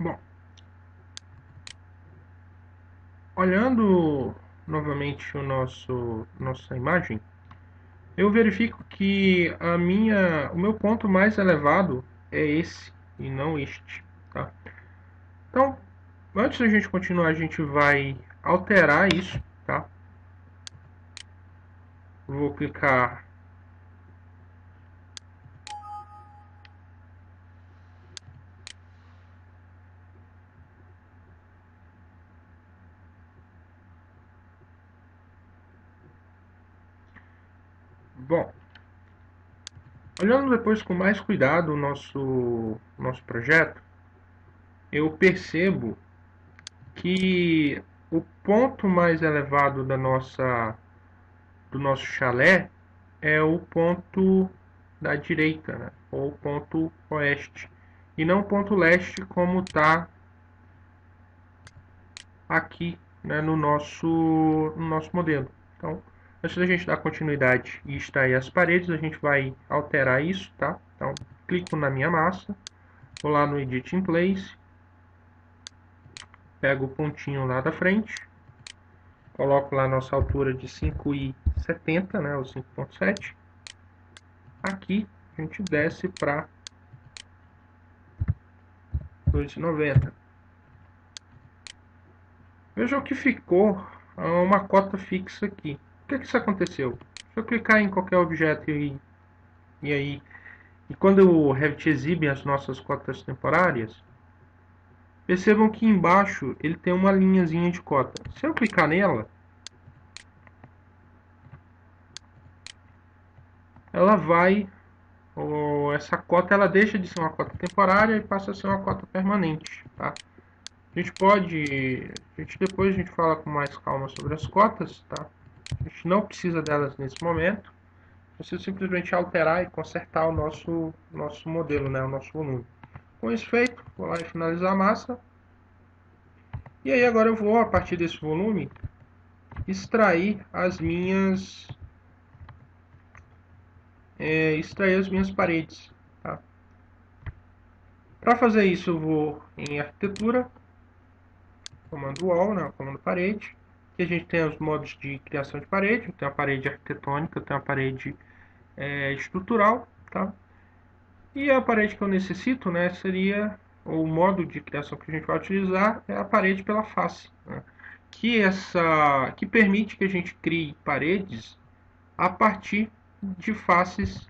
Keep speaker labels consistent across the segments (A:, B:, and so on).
A: Bom, olhando novamente nossa imagem, eu verifico que o meu ponto mais elevado é esse e não este, tá? Então, antes da gente continuar, a gente vai alterar isso, tá? Vou clicar. Bom, olhando depois com mais cuidado o nosso projeto, eu percebo que o ponto mais elevado do nosso chalé é o ponto da direita, né? Ou o ponto oeste, e não o ponto leste como está aqui, né, no nosso modelo. Então, antes da gente dar continuidade e extrair as paredes, a gente vai alterar isso, tá? Então, clico na minha massa, vou lá no Edit in Place, pego o pontinho lá da frente, coloco lá a nossa altura de 5,70, né, ou 5,7. Aqui a gente desce para 2,90. Veja o que ficou uma cota fixa aqui. Por que isso aconteceu? Se eu clicar em qualquer objeto e aí e quando o Revit exibe as nossas cotas temporárias, percebam que embaixo ele tem uma linhazinha de cota. Se eu clicar nela, ela vai, ou essa cota ela deixa de ser uma cota temporária e passa a ser uma cota permanente, tá? Depois a gente fala com mais calma sobre as cotas, tá? A gente não precisa delas nesse momento. Preciso simplesmente alterar e consertar o nosso modelo, né? O nosso volume. Com isso feito, vou lá e finalizar a massa. E aí agora eu vou, a partir desse volume, extrair extrair as minhas paredes. Tá? Para fazer isso eu vou em arquitetura, comando wall, né? Comando parede. Aqui a gente tem os modos de criação de parede. Eu tenho a parede arquitetônica, eu tenho a parede estrutural. Tá? E a parede que eu necessito, né, seria o modo de criação que a gente vai utilizar é a parede pela face, né? Que permite que a gente crie paredes a partir de faces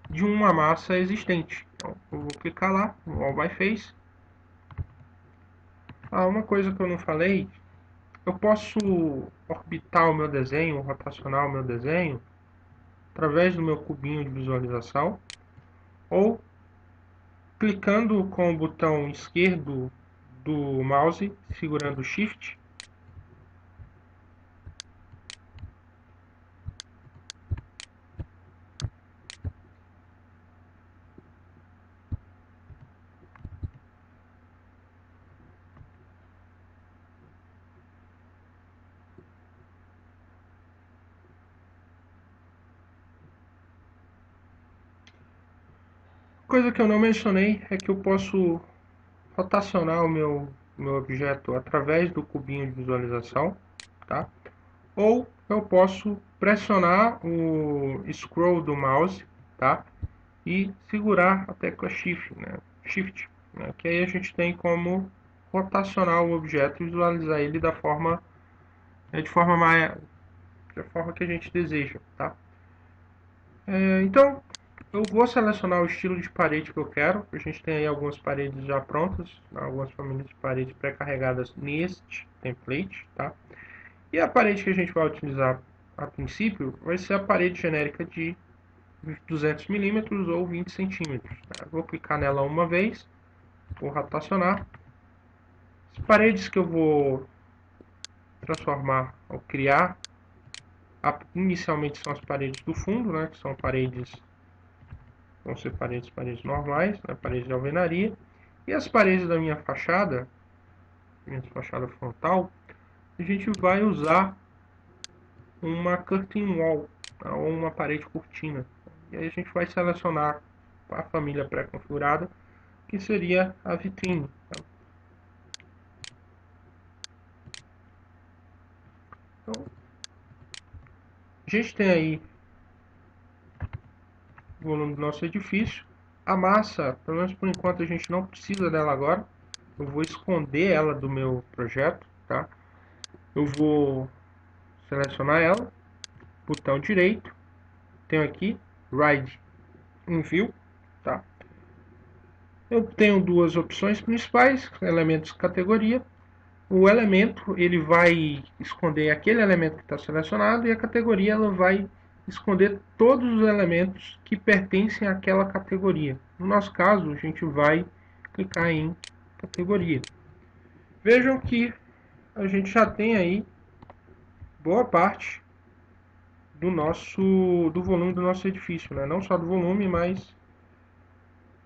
A: de uma massa existente. Então, eu vou clicar lá no All by Face. Uma coisa que eu não falei, eu posso orbitar o meu desenho, rotacionar o meu desenho através do meu cubinho de visualização ou clicando com o botão esquerdo do mouse, segurando Shift. Coisa que eu não mencionei é que eu posso rotacionar meu objeto através do cubinho de visualização, tá? Ou eu posso pressionar o scroll do mouse, tá? E segurar a tecla Shift, né? Que aí a gente tem como rotacionar o objeto e visualizar ele de forma mais, da forma que a gente deseja, tá? Então, eu vou selecionar o estilo de parede que eu quero. A gente tem aí algumas paredes já prontas, algumas famílias de paredes pré-carregadas neste template, tá? E a parede que a gente vai utilizar a princípio vai ser a parede genérica de 200 milímetros ou 20 centímetros. Tá? Vou clicar nela uma vez, vou rotacionar. As paredes que eu vou transformar ou criar inicialmente são as paredes do fundo, né, que são vão ser paredes normais, né, paredes de alvenaria. E as paredes da minha fachada frontal, a gente vai usar uma curtain wall, tá, ou uma parede cortina. E aí a gente vai selecionar a família pré-configurada, que seria a vitrine. Tá? A gente tem aí o volume do nosso edifício. A massa, pelo menos por enquanto, a gente não precisa dela agora. Eu vou esconder ela do meu projeto, tá? Eu vou selecionar ela, botão direito, tenho aqui Ride in View, tá? Eu tenho duas opções principais, elementos categoria. O elemento ele vai esconder aquele elemento que está selecionado e a categoria ela vai esconder todos os elementos que pertencem àquela categoria. No nosso caso, a gente vai clicar em categoria. Vejam que a gente já tem aí boa parte do volume do nosso edifício, né? Não só do volume, mas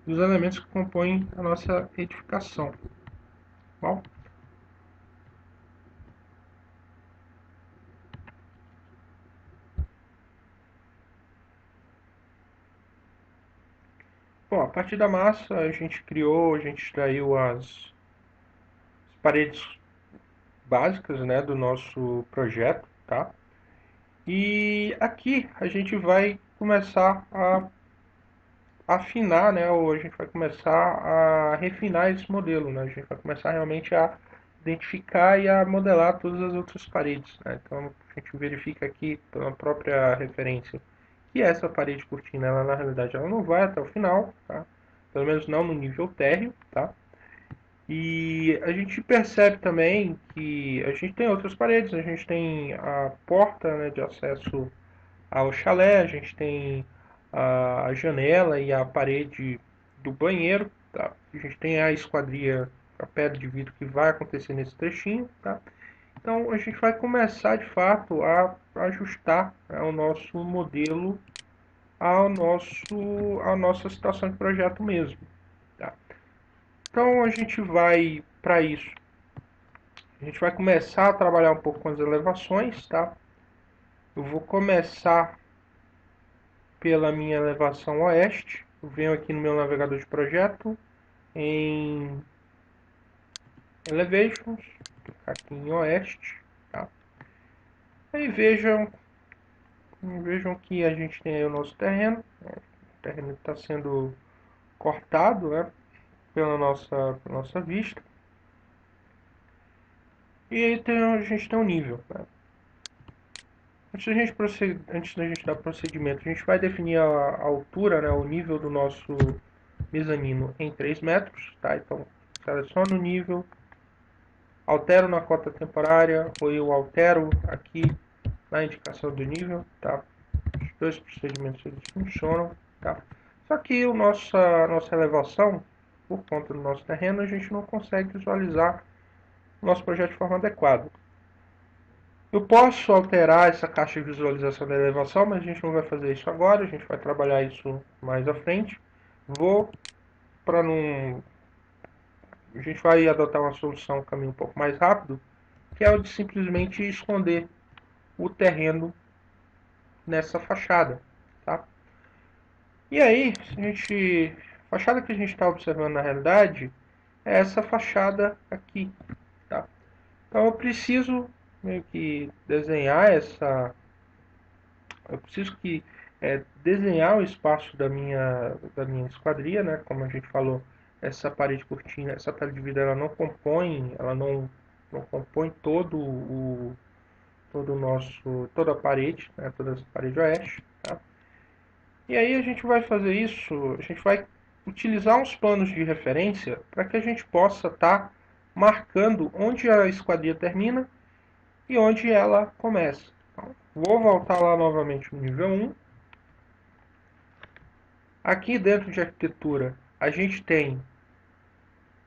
A: dos elementos que compõem a nossa edificação. Bom, a partir da massa a gente criou, a gente extraiu as paredes básicas, né, do nosso projeto, tá? E aqui a gente vai começar a afinar, né, ou a gente vai começar a refinar esse modelo, né? A gente vai começar realmente a identificar e a modelar todas as outras paredes, né? Então a gente verifica aqui pela própria referência que essa parede cortina, ela na realidade ela não vai até o final, tá? Pelo menos não no nível térreo, tá? E a gente percebe também que a gente tem outras paredes, a gente tem a porta, né, de acesso ao chalé, a gente tem a janela e a parede do banheiro, tá? A gente tem a esquadria, a pedra de vidro que vai acontecer nesse trechinho, tá? Então a gente vai começar de fato a ajustar, né, o nosso modelo à nossa situação de projeto mesmo, tá? Então a gente vai para isso. A gente vai começar a trabalhar um pouco com as elevações, tá? Eu vou começar pela minha elevação oeste. Eu venho aqui no meu navegador de projeto em Elevations, clicar aqui em oeste, tá? Aí vejam que a gente tem aí o nosso terreno. O terreno está sendo cortado, né, pela nossa vista. E aí a gente tem um nível, né? Antes da gente dar prosseguimento, a gente vai definir a altura, né, o nível do nosso mezanino em 3 metros, tá? Então, seleciono o nível, altero na cota temporária, ou eu altero aqui na indicação do nível, tá? Os dois procedimentos eles funcionam, tá? Só que a nossa elevação, por conta do nosso terreno, a gente não consegue visualizar o nosso projeto de forma adequada. Eu posso alterar essa caixa de visualização da elevação, mas a gente não vai fazer isso agora, a gente vai trabalhar isso mais à frente. Vou para não... A gente vai adotar uma solução, um caminho um pouco mais rápido, que é o de simplesmente esconder o terreno nessa fachada, tá? E aí, a fachada que a gente está observando na realidade é essa fachada aqui, tá? Então eu preciso meio que desenhar eu preciso que desenhar o espaço da minha esquadria, né? Como a gente falou, essa parede cortina, essa parede de vidro, ela não compõe toda a parede, né? Toda essa parede oeste, tá? E aí a gente vai fazer isso, a gente vai utilizar uns planos de referência para que a gente possa estar marcando onde a esquadria termina e onde ela começa. Então, vou voltar lá novamente no nível 1. Aqui dentro de arquitetura, a gente tem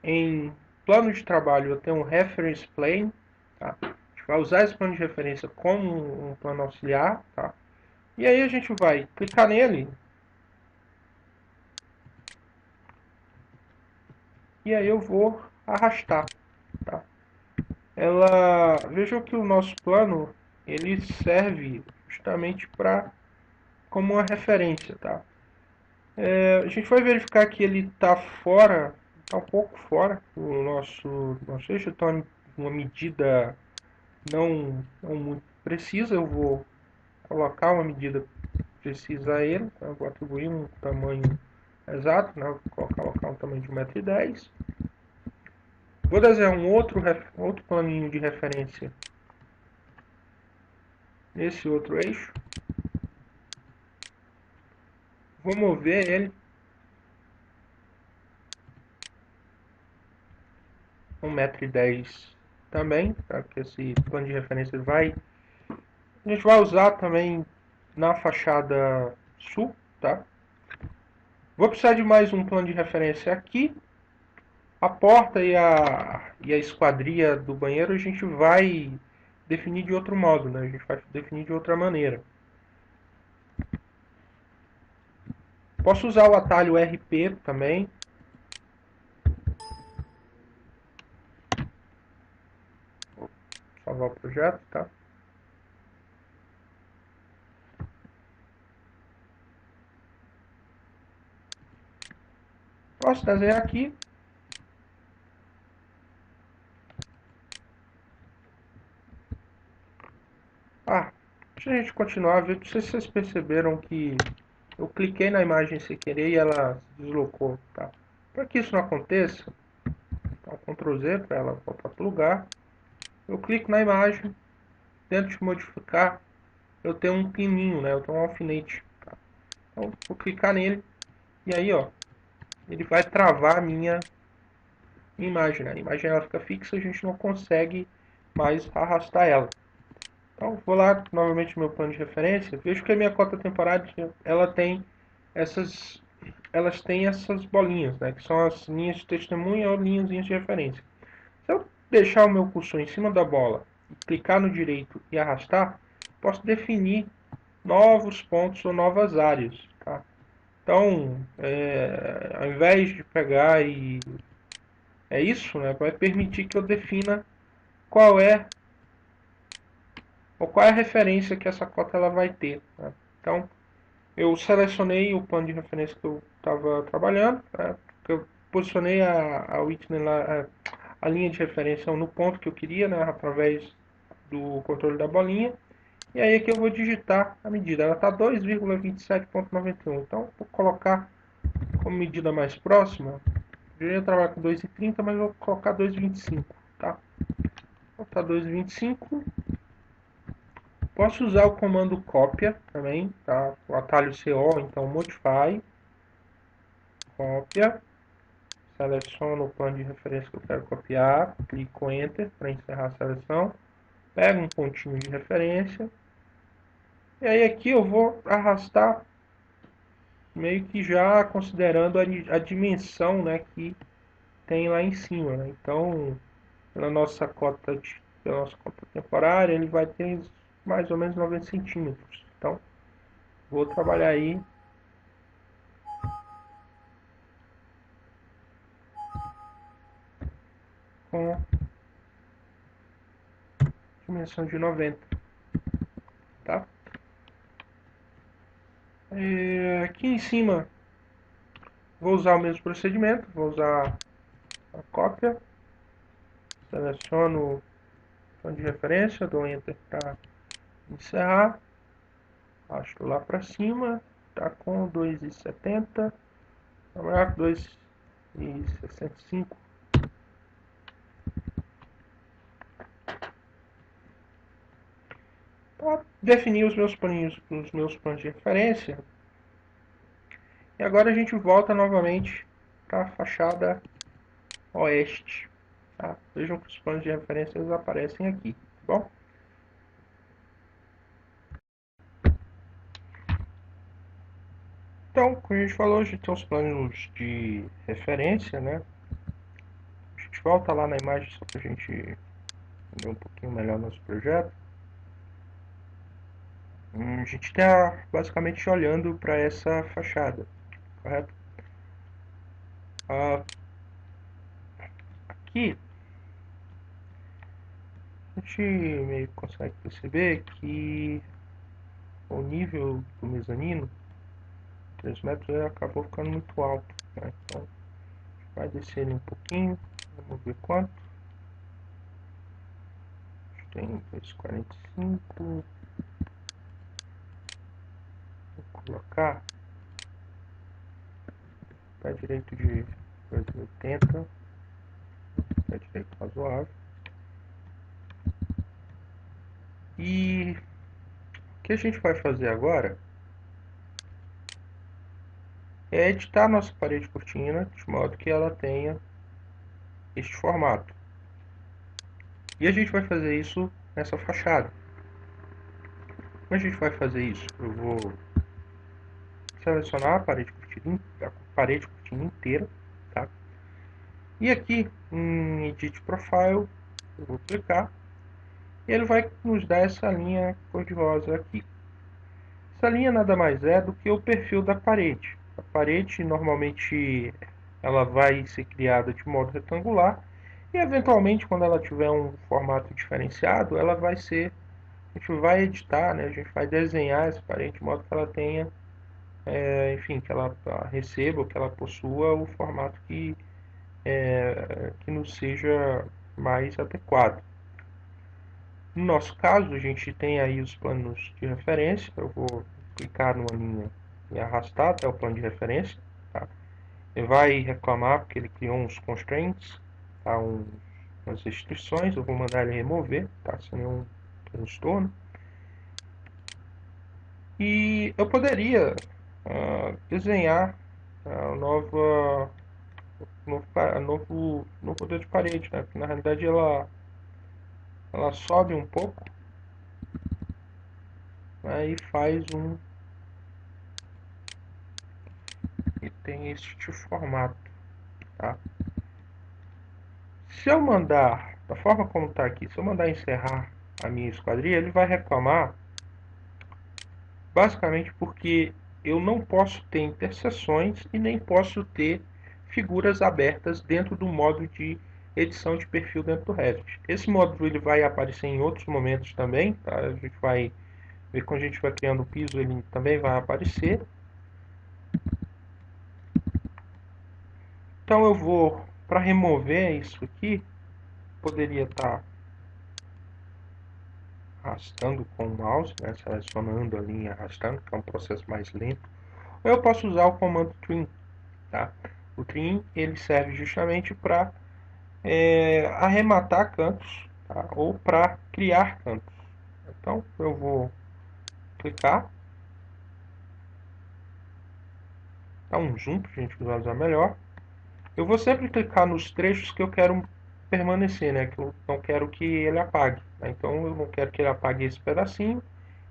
A: em plano de trabalho, eu tenho um reference plane, tá? A gente vai usar esse plano de referência como um plano auxiliar, tá? E aí a gente vai clicar nele e aí eu vou arrastar, tá? Vejam que o nosso plano ele serve justamente para como uma referência, tá? A gente vai verificar que ele está fora, está um pouco fora do nosso eixo, então uma medida não muito precisa. Eu vou colocar uma medida precisa a ele. Então eu vou atribuir um tamanho exato, né? Vou colocar um tamanho de 1,10 m. Vou desenhar um outro planinho de referência nesse outro eixo. Vou mover ele 1,10 m também, tá? Porque esse plano de referência a gente vai usar também na fachada sul, tá? Vou precisar de mais um plano de referência aqui. A porta e a esquadria do banheiro a gente vai definir de outro modo, né? A gente vai definir de outra maneira. Posso usar o atalho RP também. Vou salvar o projeto, tá? Posso desenhar aqui. Deixa a gente continuar. Não sei se vocês perceberam que eu cliquei na imagem sem querer e ela se deslocou, tá? Para que isso não aconteça, então, Ctrl Z para ela voltar para o lugar. Eu clico na imagem, dentro de modificar, eu tenho um pininho, né? Eu tenho um alfinete. Tá? Então, vou clicar nele e aí, ó, ele vai travar a minha imagem, né? A imagem ela fica fixa, a gente não consegue mais arrastar ela. Então, vou lá novamente no meu plano de referência, vejo que a minha cota temporária ela tem elas têm essas bolinhas, né, que são as linhas de testemunha ou linhas de referência. Se eu deixar o meu cursor em cima da bola, clicar no direito e arrastar, posso definir novos pontos ou novas áreas. Tá? Então, ao invés de pegar e... É isso, né, vai permitir que eu defina qual é a referência que essa cota ela vai ter. Né? Então, eu selecionei o plano de referência que eu estava trabalhando, né? Eu posicionei a Whitney lá, a linha de referência no ponto que eu queria, né? Através do controle da bolinha. E aí aqui eu vou digitar a medida. Ela está 2,27.91. Então, vou colocar como medida mais próxima. Eu ia trabalhar com 2,30, mas vou colocar 2,25. Tá? Vou botar 2,25. Posso usar o comando cópia também, tá? O atalho CO, então modify, cópia, seleciono o plano de referência que eu quero copiar, clico Enter para encerrar a seleção, pego um pontinho de referência, e aí aqui eu vou arrastar meio que já considerando a dimensão, né, que tem lá em cima, né? Então, pela nossa cota temporária, ele vai ter mais ou menos 90 centímetros. Então, vou trabalhar aí com dimensão de 90, tá? Aqui em cima vou usar o mesmo procedimento, vou usar a cópia, seleciono o plano de referência, dou Enter para encerrar, arrasto lá para cima, tá com 2,70, trabalhar com 2,65. Para definir os meus planos de referência. E agora a gente volta novamente para a fachada oeste. Tá? Vejam que os planos de referência aparecem aqui. Tá bom? Então, como a gente falou, a gente tem os planos de referência, né? A gente volta lá na imagem só para a gente entender um pouquinho melhor nosso projeto. A gente está basicamente olhando para essa fachada, correto? Aqui a gente meio que consegue perceber que o nível do mezanino, 3 metros, acabou ficando muito alto. Né? Então, a gente vai descer ele um pouquinho, vamos ver quanto. A gente tem 2,45. colocar pé direito de 280, pé direito razoável. E o que a gente vai fazer agora é editar nossa parede cortina de modo que ela tenha este formato. E a gente vai fazer isso nessa fachada. Como a gente vai fazer isso? Eu vou selecionar a parede cortina inteira, tá? E aqui em Edit Profile, eu vou clicar e ele vai nos dar essa linha cor-de-rosa aqui. Essa linha nada mais é do que o perfil da parede. A parede normalmente ela vai ser criada de modo retangular e eventualmente quando ela tiver um formato diferenciado, ela vai ser, a gente vai editar, né? A gente vai desenhar essa parede de modo que ela tenha, enfim, que ela receba, que ela possua o formato que nos seja mais adequado. No nosso caso, a gente tem aí os planos de referência. Eu vou clicar numa linha e arrastar até o plano de referência. Tá? Ele vai reclamar porque ele criou uns constraints, tá? Umas restrições. Eu vou mandar ele remover, tá? Sem nenhum transtorno. E eu poderia desenhar a novo modelo de parede, né? Porque na realidade ela sobe um pouco, né? E faz e tem este formato, tá? Se eu mandar, da forma como está aqui, se eu mandar encerrar a minha esquadria, ele vai reclamar basicamente porque eu não posso ter interseções e nem posso ter figuras abertas dentro do modo de edição de perfil dentro do Revit. Esse módulo ele vai aparecer em outros momentos também, tá? A gente vai ver quando a gente vai criando o piso, ele também vai aparecer. Então eu vou, para remover isso aqui, poderia estar arrastando com o mouse, né, selecionando a linha, arrastando, que é um processo mais lento. Ou eu posso usar o comando trim, tá? O trim ele serve justamente para arrematar cantos, tá? Ou para criar cantos. Então eu vou clicar, dá um zoom para a gente visualizar melhor. Eu vou sempre clicar nos trechos que eu quero permanecer, né? Que eu não quero que ele apague. Tá? Então eu não quero que ele apague esse pedacinho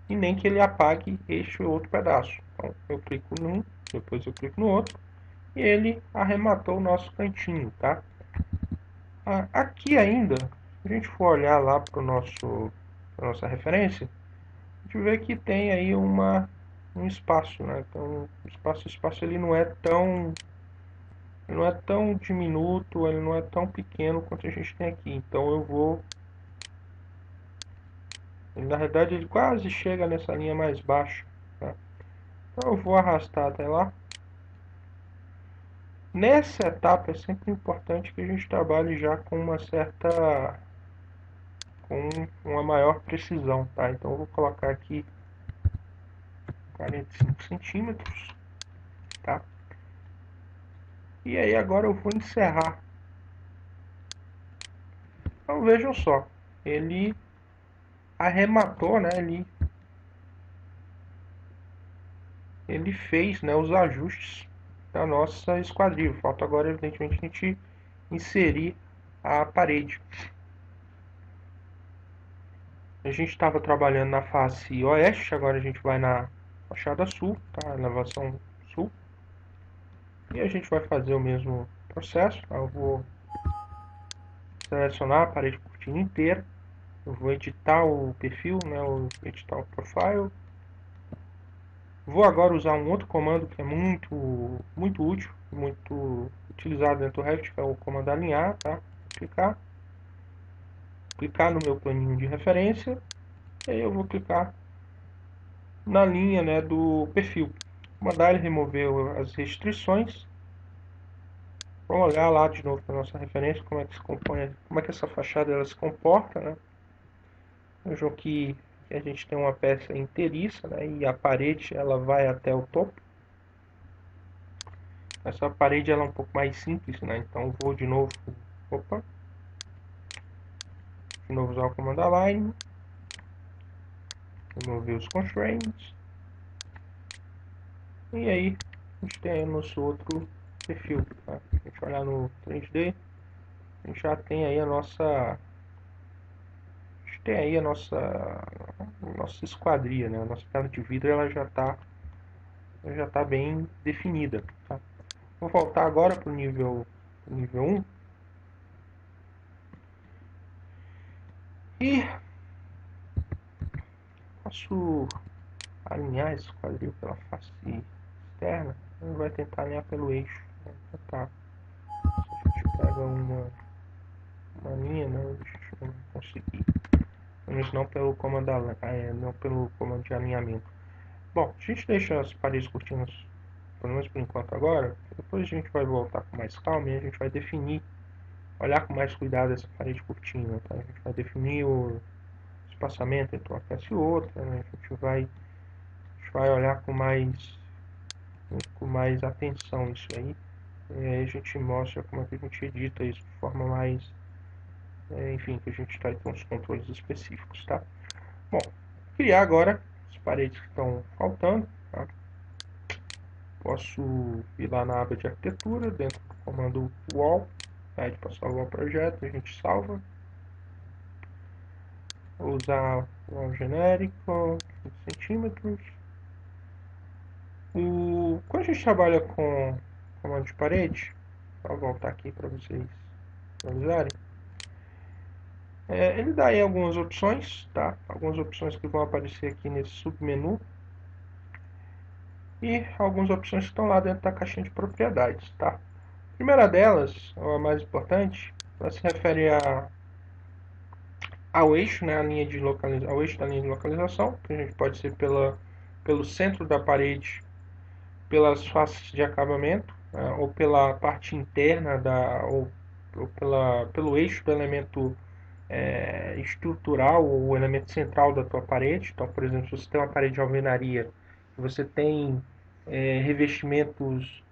A: e nem que ele apague este outro pedaço. Então eu clico num, depois eu clico no outro e ele arrematou o nosso cantinho, tá? Aqui ainda, se a gente for olhar lá para nossa referência, a gente vê que tem aí um espaço, né? Então o espaço ele não é tão diminuto, ele não é tão pequeno quanto a gente tem aqui. Então eu vou, na verdade ele quase chega nessa linha mais baixa, tá? Então eu vou arrastar até lá. Nessa etapa é sempre importante que a gente trabalhe já com com uma maior precisão, tá? Então eu vou colocar aqui 45 centímetros, tá? E aí agora eu vou encerrar. Então vejam só, ele arrematou, né? Ele fez, né, os ajustes da nossa esquadrilha. Falta agora, evidentemente, a gente inserir a parede. A gente estava trabalhando na face oeste, agora a gente vai na fachada sul, tá? Elevação sul. E a gente vai fazer o mesmo processo. Tá? Eu vou selecionar a parede cortina inteira. Eu vou editar o perfil, né? Editar o profile. Vou agora usar um outro comando que é muito útil, muito utilizado dentro do Revit, que é o comando alinhar, tá? Clicar no meu planinho de referência, e aí eu vou clicar na linha, né, do perfil. Vou mandar ele remover as restrições. Vamos olhar lá de novo para nossa referência, como é que se compõe, como é que essa fachada ela se comporta, né? Vejam que que a gente tem uma peça inteiriça, né, e a parede ela vai até o topo. Essa parede ela é um pouco mais simples, né, então vou de novo, de novo usar o comando align, remover os constraints, e aí a gente tem aí o nosso outro perfil. Tá? Se a gente olhar no 3D, a gente já tem aí a nossa nossa esquadria, né? A nossa tela de vidro ela já está bem definida. Tá? Vou voltar agora para o nível 1 e posso alinhar esse quadril pela face externa. A gente vai tentar alinhar pelo eixo. Né? Tentar. Se a gente pega uma linha, né? A gente não conseguir. Mas não pelo comando, não pelo comando de alinhamento. Bom, a gente deixa as paredes cortinas, pelo menos por enquanto agora. Depois a gente vai voltar com mais calma e a gente vai definir, olhar com mais cuidado essa parede cortina. Tá? A gente vai definir o espaçamento entre uma peça e outra. Né? A gente vai olhar com mais atenção isso aí. E aí a gente mostra como é que a gente edita isso de forma mais, enfim, que a gente vai ter uns controles específicos, tá? Bom, criar agora as paredes que estão faltando, tá? Posso ir lá na aba de arquitetura, dentro do comando wall, pede para salvar o projeto, a gente salva. Vou usar o wall genérico, 20 centímetros. Quando a gente trabalha com comando de parede, vou voltar aqui para vocês visualizarem. Ele dá aí algumas opções, tá? Algumas opções que vão aparecer aqui nesse submenu. E algumas opções que estão lá dentro da caixinha de propriedades, tá? A primeira delas, ou a mais importante, ela se refere ao eixo, né? Ao eixo da linha de localização, que a gente pode ser pelo centro da parede, pelas faces de acabamento, né? Ou pela parte interna ou pelo eixo do elemento estrutural ou elemento central da tua parede. Então, por exemplo, se você tem uma parede de alvenaria, você tem revestimentos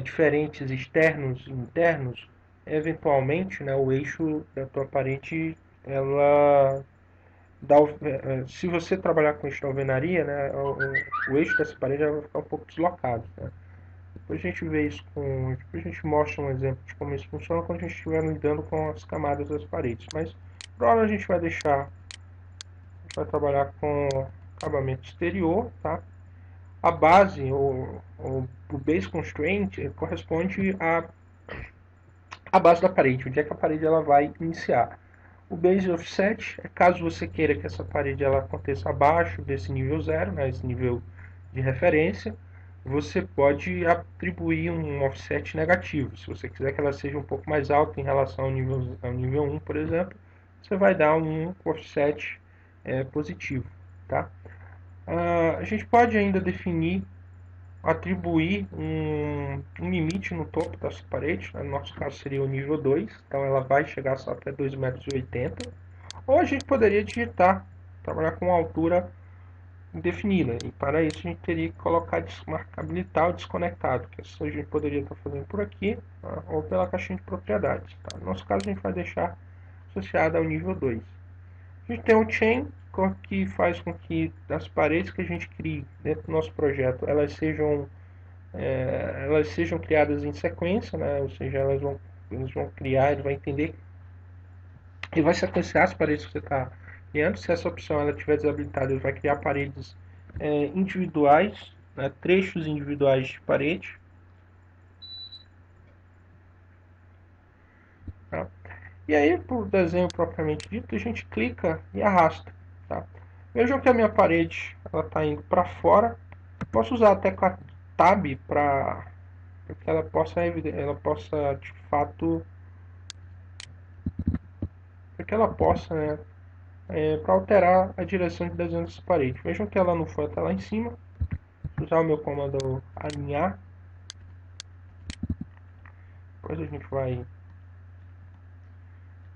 A: diferentes externos e internos, eventualmente, né, o eixo da tua parede, ela dá, se você trabalhar com eixo de alvenaria, né, o eixo dessa parede vai ficar um pouco deslocado. Né? Depois a gente vê isso depois a gente mostra um exemplo de como isso funciona quando a gente estiver lidando com as camadas das paredes. Mas por hora a gente vai trabalhar com acabamento exterior, tá? A base, o base constraint, corresponde à base da parede, onde é que a parede ela vai iniciar. O base offset é caso você queira que essa parede ela aconteça abaixo desse nível 0, né, esse nível de referência, você pode atribuir um offset negativo. Se você quiser que ela seja um pouco mais alta em relação ao nível 1, por exemplo, você vai dar um offset positivo. Tá? A gente pode ainda definir, atribuir um limite no topo das paredes, né? No nosso caso seria o nível 2, então ela vai chegar só até 2,80 m. Ou a gente poderia digitar, trabalhar com uma altura indefinida, e para isso a gente teria que habilitar o desconectado, que isso a gente poderia estar fazendo por aqui, tá? Ou pela caixinha de propriedades. Tá? No nosso caso a gente vai deixar associado ao nível 2. A gente tem o chain, que faz com que as paredes que a gente crie dentro do nosso projeto, elas sejam criadas em sequência, né? Ou seja, eles vão criar, ele vai entender, ele vai sequenciar as paredes que você está criando. Se essa opção ela estiver desabilitada, ele vai criar paredes individuais, né? Trechos individuais de parede. Tá? E aí, para o desenho propriamente dito, a gente clica e arrasta. Tá? Vejam que a minha parede está indo para fora. Posso usar até com a Tab para que ela possa de fato, para que ela possa, né, para alterar a direção de desenho dessa parede. Vejam que ela não foi até lá em cima. Vou usar o meu comando alinhar. Depois a gente vai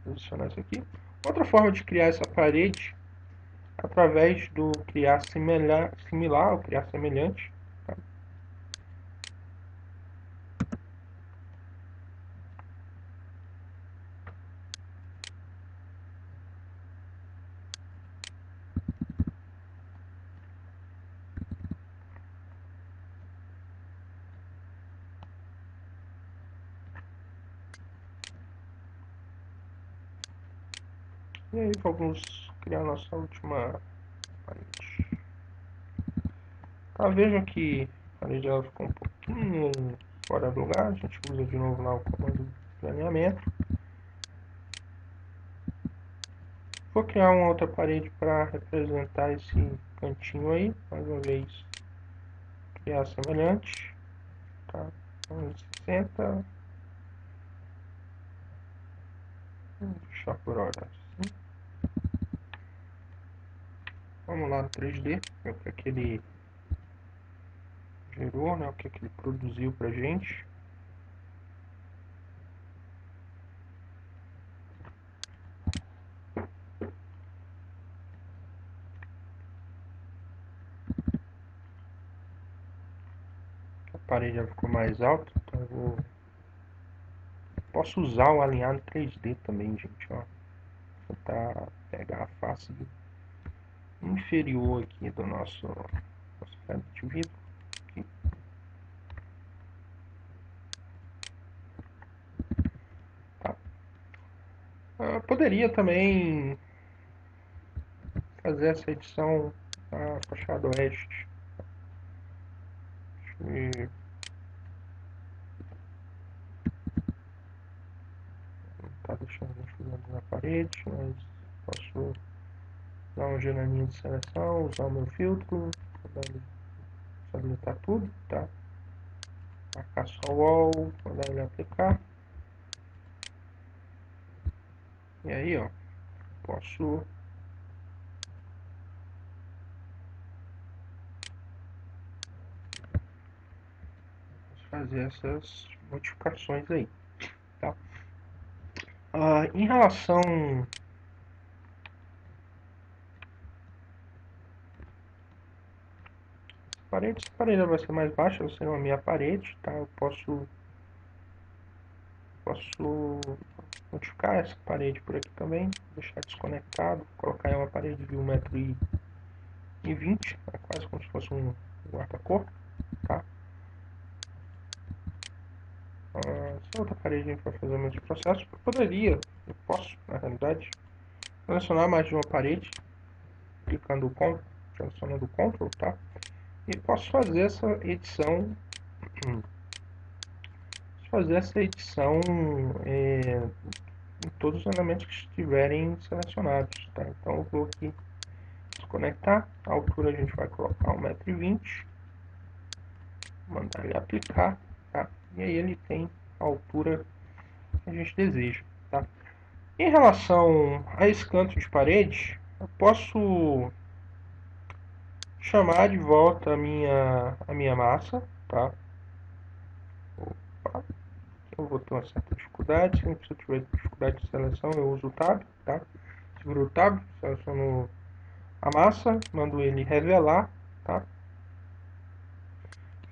A: posicionar isso aqui. Outra forma de criar essa parede, através do criar similar ou criar semelhante. Tá? E aí vamos criar nossa última parede. Tá, vejam que a parede ela ficou um pouquinho fora do lugar. A gente usa de novo lá o comando de alinhamento. Vou criar uma outra parede para representar esse cantinho aí. Mais uma vez, criar semelhante. Tá? 60. Vou deixar por hora assim. Vamos lá no 3D, ver o que é que ele gerou, né? O que é que ele produziu pra gente. A parede já ficou mais alta, então eu posso usar o alinhado 3D também, gente, ó. Tentar pegar a face inferior aqui do nosso canto de vidro. Aqui. Tá. Poderia também fazer essa edição da fachada oeste. Não tá deixando a gente usando na parede, mas posso dar uma janelinha de seleção, usar o meu filtro, habilitar tudo, tá? Marcar só o wall, mandar ele aplicar. E aí, ó, posso fazer essas modificações aí, tá? Em relação essa parede vai ser mais baixa, vai ser uma minha parede, tá? Eu posso modificar essa parede por aqui também, deixar desconectado, colocar aí uma parede de 1,20 m, é quase como se fosse um guarda-corpo, tá? Essa outra parede a gente vai fazer o mesmo processo. Eu posso, na realidade, selecionar mais de uma parede, clicando o Ctrl, selecionando o Ctrl, tá? E posso fazer essa edição em todos os elementos que estiverem selecionados, tá? Então eu vou aqui desconectar, a altura a gente vai colocar 1,20 m, mandar ele aplicar, tá? E aí ele tem a altura que a gente deseja, tá? Em relação a esse canto de parede, eu posso chamar de volta a minha massa, tá? Opa. Eu vou ter uma certa dificuldade. Se eu tiver dificuldade de seleção, eu uso o Tab, tá? Seguro o Tab, seleciono a massa, mando ele revelar, tá?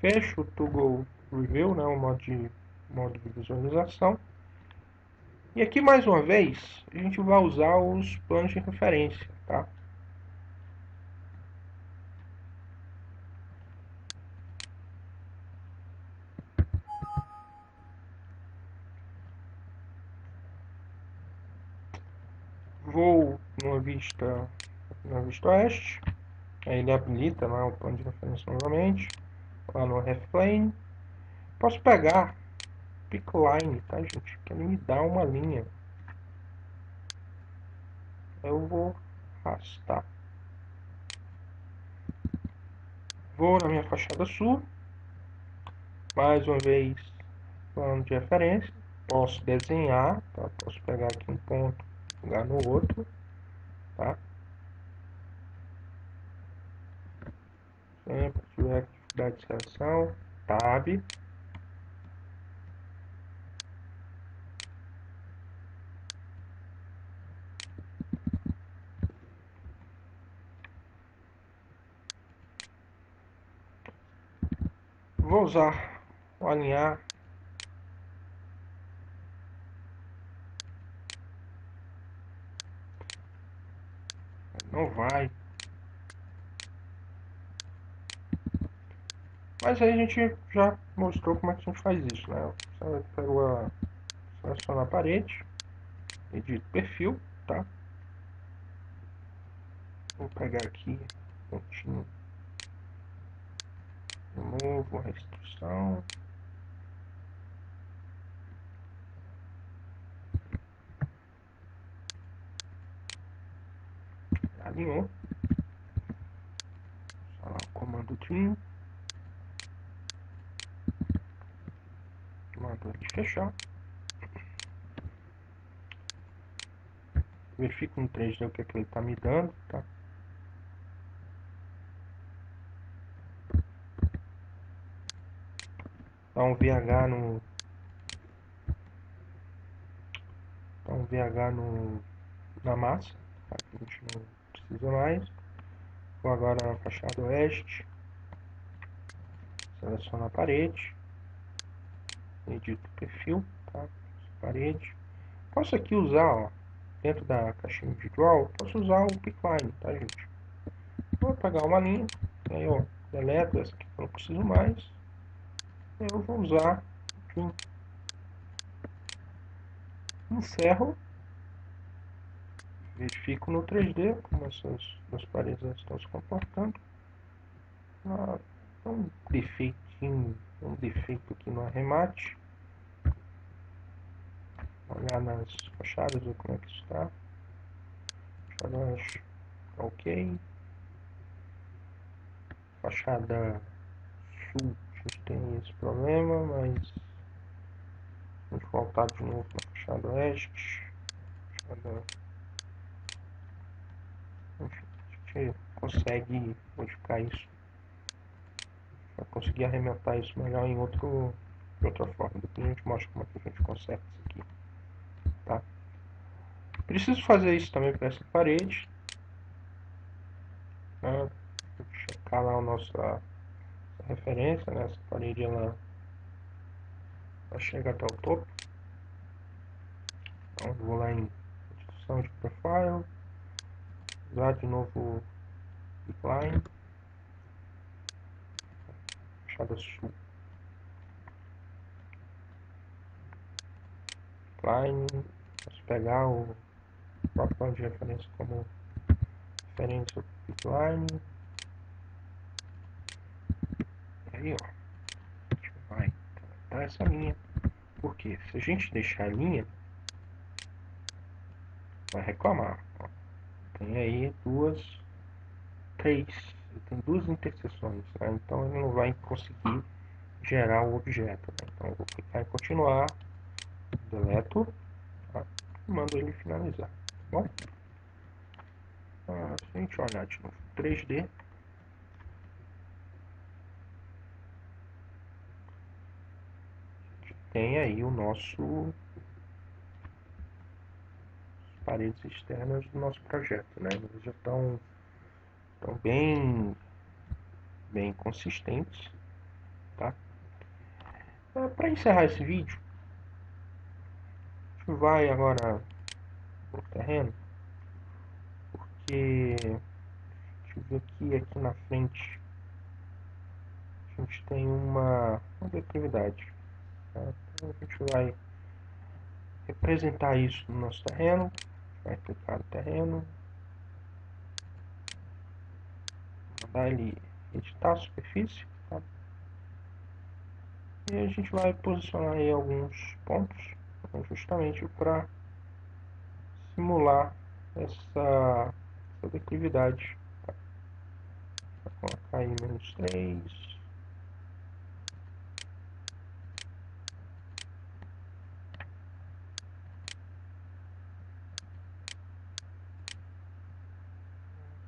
A: Fecho o Toggle Review, né? O modo de visualização. E aqui, mais uma vez, a gente vai usar os planos de referência, tá? Vou na vista oeste, aí ele habilita lá o plano de referência novamente, lá no Refplane. Posso pegar Pickline, tá, gente? Que ele me dá uma linha. Eu vou arrastar. Vou na minha fachada sul, mais uma vez plano de referência. Posso desenhar, tá? Posso pegar aqui um ponto, jogar no outro, tá? Sempre que tiver dificuldade de seleção, Tab. Vou usar o alinhar. Não vai. Mas aí a gente já mostrou como é que a gente faz isso, né? Você pega seleciona a parede, edita o perfil, tá? Vou pegar aqui, pontinho de novo, restrição. Alinhou. Só lá o comando trim. Comando de fechar. Verifico no 3D o que ele está me dando, tá? Dá um VH no... Dá um VH na massa, tá? A gente não precisa mais. Vou agora na fachada oeste. Seleciono a parede. Edito o perfil, tá? Parede. Posso aqui usar, ó, dentro da caixinha de draw, posso usar o pickline, tá, gente? Vou pegar uma linha, aí eu deleto essa aqui que eu não preciso mais. Eu vou usar aqui, encerro, verifico no 3D como essas duas paredes estão se comportando. Um defeitinho, um defeito aqui no arremate. Olhar nas fachadas, ver como é que está. Fachada ok. Fachada sul, a gente tem esse problema, mas vamos voltar de novo na fachada oeste. Fachada... Enfim, a gente consegue modificar isso. Vai conseguir arrematar isso melhor de outra forma. Depois a gente mostra como é que a gente conserta isso aqui. Tá? Preciso fazer isso também para essa parede. Né? Vou checar lá a nossa referência, né? Essa parede ela chega até o topo. Então vou lá em descrição de profile, usar de novo pickline, fachada sul, pickline, posso pegar o próprio plano de referência como referência pickline, e aí ó, a gente vai tratar essa linha, porque se a gente deixar a linha, vai reclamar, ó. Tem aí tem duas interseções, né? Então ele não vai conseguir gerar o objeto, né? Então eu vou clicar em continuar, deleto, tá? E mando ele finalizar, tá bom? Se a gente olhar de novo 3D, tem aí o nosso paredes externas do nosso projeto, né? Eles já estão bem consistentes, tá? Para encerrar esse vídeo, a gente vai agora no terreno, porque deixa eu ver aqui na frente a gente tem uma declividade, tá? Então a gente vai representar isso no nosso terreno, vai clicar no terreno, mandar ele editar a superfície, tá? E a gente vai posicionar aí alguns pontos, justamente para simular essa declividade. Tá? Vou colocar aí -3.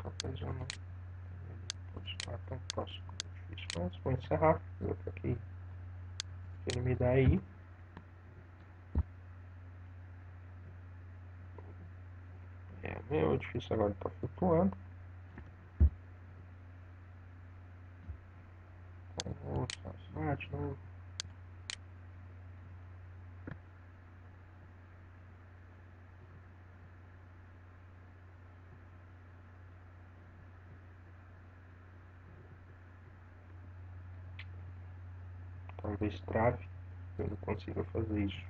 A: Talvez eu não posicionar tão próximo do edifício, mas vou encerrar, ver o que ele me dá aí. Meu edifício agora está flutuando. Então, vou usar novo. Talvez trave, eu não consiga fazer isso.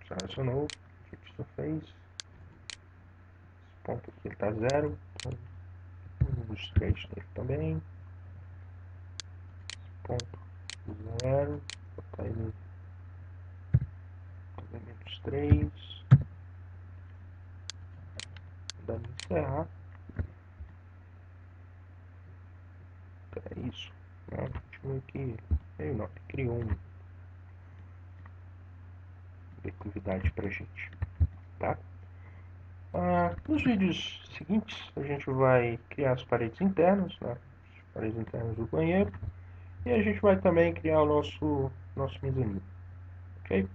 A: Selecionou, o que isso fez? Esse ponto aqui está zero, então os três nele também. Esse ponto zero, vou botar ele menos 3. Dando encerrar. É isso. Né? Deixa eu ver aqui. Ele não, ele criou uma declividade pra gente. Tá? Nos vídeos seguintes, a gente vai criar as paredes internas, né? As paredes internas do banheiro. E a gente vai também criar o nosso mezanino. Ok?